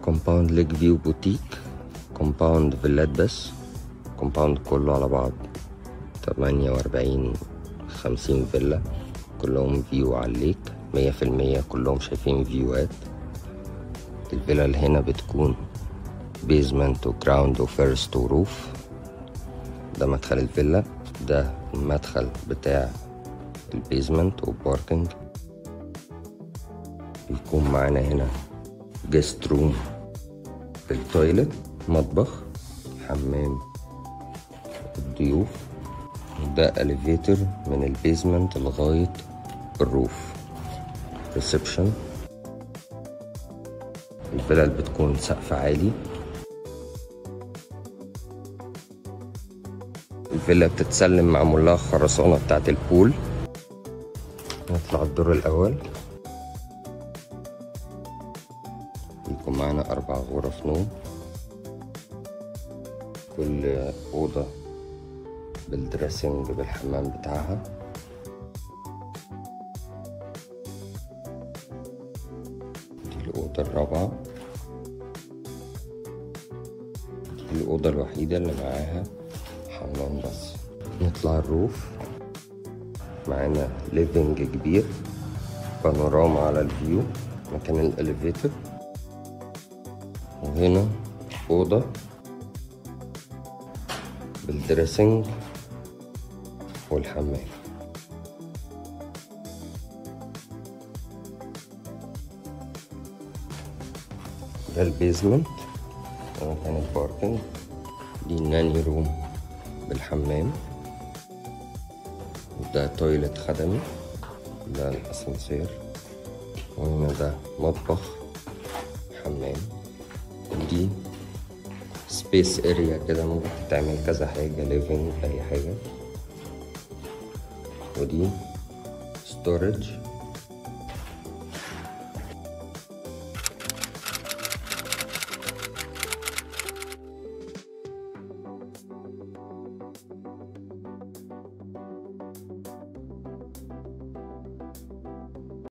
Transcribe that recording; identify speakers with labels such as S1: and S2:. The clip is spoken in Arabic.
S1: كومباوند ليك فيو بوتيك، كومباوند فيلات بس، كومباوند كله على بعض 48-50 فيلا، كلهم فيو على الليك 100%، كلهم شايفين فيوات. الفيلا اللي هنا بتكون بيزمنت وجراوند وفيرست وروف. ده مدخل الفيلا، ده المدخل بتاع البيزمنت وباركنج. بيكون معانا هنا جيست روم بالتويلت، مطبخ، حمام الضيوف. ده اليفيتر من البيزمنت لغاية الروف. ريسبشن. الفيلا اللي بتكون سقف عالي. الفيلا بتتسلم معمول لها خرسانة بتاعت البول. نطلع الدور الأول. بيكون معانا 4 غرف نوم، كل أوضة بالدريسنج بالحمام بتاعها. دي الأوضة الرابعة، دي الأوضة الوحيدة اللي معاها حمام بس. نطلع الروف، معانا ليفينج كبير، بانوراما على الفيو مكان الاليفيتر. وهنا أوضة بالدريسنج والحمام. ده البيزمنت، ده مكان الباركنج. دي الناني روم بالحمام. ده تويلت خدمي. ده الاسانسير. وهنا ده مطبخ، حمام. دي سبيس اريا كده ممكن تعمل كذا حاجة، ليفينج اي حاجة. ودي ستورج